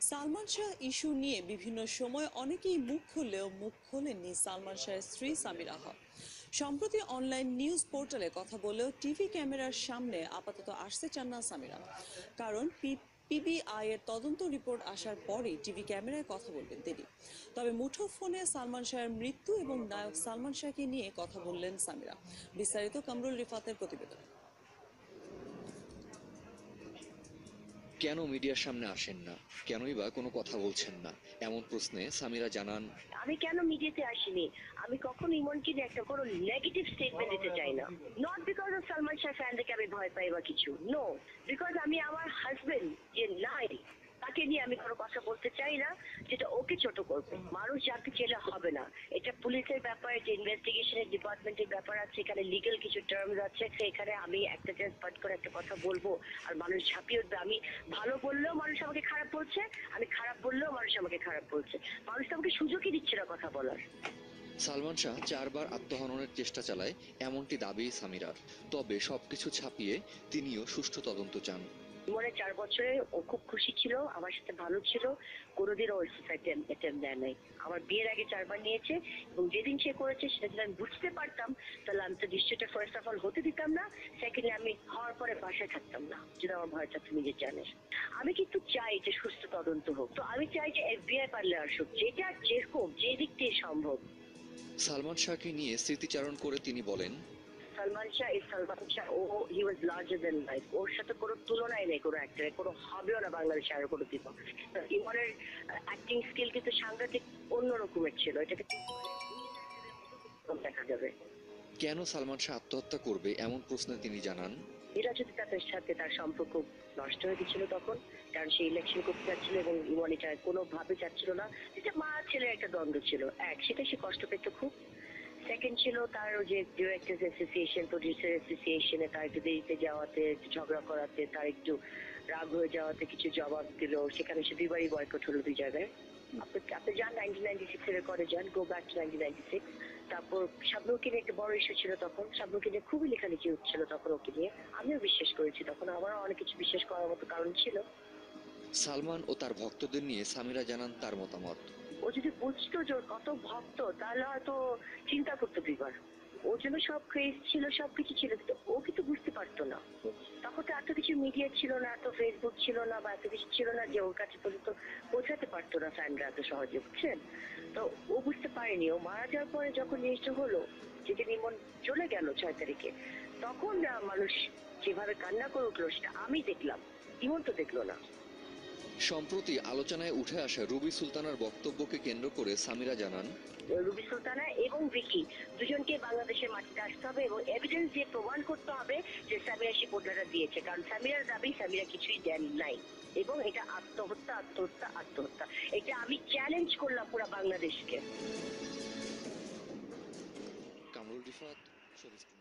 Salman Shah issue নিয়ে বিভিন্ন সময় অনেকেই মুখ খুললেও মুখ খোলেননি সালমান শাহের স্ত্রী সামিরা হক। সম্প্রতি অনলাইন নিউজ পোর্টালে কথা বলেও টিভি ক্যামেরার সামনে আপাতত আসতে চান না সামিরা। কারণ পিবিআই এর তদন্ত রিপোর্ট আসার পরেই টিভি ক্যামেরায় কথা বলবেন তিনি। তবে মুঠোফোনে সালমান শাহের মৃত্যু এবং নায়ক সালমান শাহকে নিয়ে কথা বললেন সামিরা। বিস্তারিত কামরুল রিফাতের প্রতিবেদন। কেন মিডিয়ার সামনে আসেন না, কেনই বা কোনো কথা বলছেন না, এমন প্রশ্নে সামিরা জানান, আমি কেন মিডিয়াতে আসিনি, আমি কখনো ইমনকে নিয়ে একটা কোনো নেগেটিভ স্টেটমেন্ট দিতে চাই না। Not because of Salman Shah ফ্যানদেরকে আমি ভয় পাই বা কিছু, নো, বিকজ আমি আমার হাজবেন্ড যে নাই তাকে নিয়ে আমি কোনো কথা বলতে চাই না যেটা ওকে ছোট করবে। মানুষ যাকে চেলে হবে না, এটা পুলিশের ব্যাপার, যে ইনভেস্টিগেশনের ডিপার্টমেন্টের ব্যাপার আছে, এখানে লিগ্যাল কিছু টার্মস আছে, সেখানে আমি একটা জাস্ট পাট করে একটা কথা বলবো আর মানুষ ঝাঁপিয়ে উঠবে। আমি ভালো বললেও মানুষ আমাকে খারাপ বলছে, আমি খারাপ বললেও মানুষ আমাকে খারাপ বলছে। মানুষ তো আমাকে সুযোগই দিচ্ছে না কথা বলার। সালমান শাহ 4বার আত্মহননের চেষ্টা চালায়, এমনটি দাবি সামিরার। তবে সবকিছু ছাপিয়ে তিনিও সুষ্ঠু তদন্ত চান। জীবনে 4 বছরে ও খুব খুশি ছিল, আমার সাথে ভালো ছিল, কোনোদিন ওর সোসাইটি অ্যাটেম্প দেয় নাই। আমার বিয়ের আগে 4বার নিয়েছে এবং যেদিন সে করেছে সেটা যদি আমি বুঝতে পারতাম তাহলে আমি তো নিশ্চয়টা ফার্স্ট অফ অল হতে দিতাম না, সেকেন্ডলি আমি হওয়ার পরে বাসায় থাকতাম না, যদি আমার ভয়টা তুমি যে জানিস। আমি কিন্তু চাই যে সুস্থ তদন্ত হোক, তো আমি চাই যে এফবিআই পারলে আসুক, যেটা যেরকম যে দিক দিয়ে সম্ভব। সালমান শাহকে নিয়ে স্মৃতিচারণ করে তিনি বলেন, সালমান শাহ ইজ সালমান শাহ, ও he was larger than life. ওর সাথে কোনো তুলনাই নেই কোনো অ্যাক্টরের, কোনো হবেও না বাংলাদেশে আর কোনো দিন। ইমনের অ্যাক্টিং স্কিল কিন্তু সাংঘাতিক অন্যরকমের ছিল, এটাকে দেখা যাবে। কেন সালমান শাহ আত্মহত্যা করবে এমন প্রশ্নে তিনি জানান, এরা যদি তাদের সাথে তার সম্পর্ক নষ্ট হয়ে গেছিল তখন, কারণ সে ইলেকশন করতে যাচ্ছিল এবং ইমন এটা কোনোভাবে চাচ্ছিল না। এটা মা ছেলের একটা দ্বন্দ্ব ছিল, এক সেটা সে কষ্ট পেত খুব। সেকেন্ড ছিল তার যে ডিরেক্টর্স অ্যাসোসিয়েশন, প্রডিউসার অ্যাসোসিয়েশনে তার একটু দেরিতে যাওয়াতে, ঝগড়া করাতে, তার একটু রাগ হয়ে যাওয়াতে কিছু জবাব দিল, সেখানে সে 2বারই বয়কট হলো 2 জায়গায়। আপনি যান 1996 এর রেকর্ডে যান, গো ব্যাক টু 1996। তারপর শাবনূরকে নিয়ে একটা বড় ইস্যু ছিল তখন, শাবনূরকে নিয়ে খুবই লেখালেখি হচ্ছিল তখন ওকে নিয়ে, আমিও বিশ্বাস করেছি তখন, আমারও অনেক কিছু বিশ্বাস করার মতো কারণ ছিল। সালমান ও তার ভক্তদের নিয়ে সামিরা জানান তার মতামত। ও যদি বুঝতো যে ওর কত ভক্ত তাহলে হয়তো চিন্তা করতো 2বার। ওর জন্য সব ক্রেজ ছিল, সবকিছু ছিল, কিন্তু ও কিন্তু বুঝতে পারতো না। তখন তো এত কিছু মিডিয়া ছিল না, এত ফেসবুক ছিল না, বা এত কিছু ছিল না যে ওর কাছে পর্যন্ত পৌঁছাতে পারতো না ফ্যানরা এত সহজে, বুঝছেন? তো ও বুঝতে পারেনি। ও মারা যাওয়ার পরে যখন জিনিসটা হলো, যেদিন ইমন চলে গেল 6 তারিখে, তখন মানুষ যেভাবে কান্না করে উঠলো সেটা আমি দেখলাম, ইমন তো দেখলো না। সম্প্রতি আলোচনায় উঠে আসা রুবি সুলতানার বক্তব্যকে কেন্দ্র করে সামিরা জানান, রুবি সুলতানা এবং ভিকি দুজনকে বাংলাদেশের মাটিতে আসতে হবে এবং এভিডেন্স দিয়ে প্রমাণ করতে হবে যে সামিরা সে বদলাটা দিয়েছে, কারণ সামিরার দাবি সামিরা কিছুই দেন নাই এবং এটা আত্মহত্যা আত্মহত্যা আত্মহত্যা। এটা আমি চ্যালেঞ্জ করলাম পুরো বাংলাদেশকে। কামরুল রিফাত, শরীফ।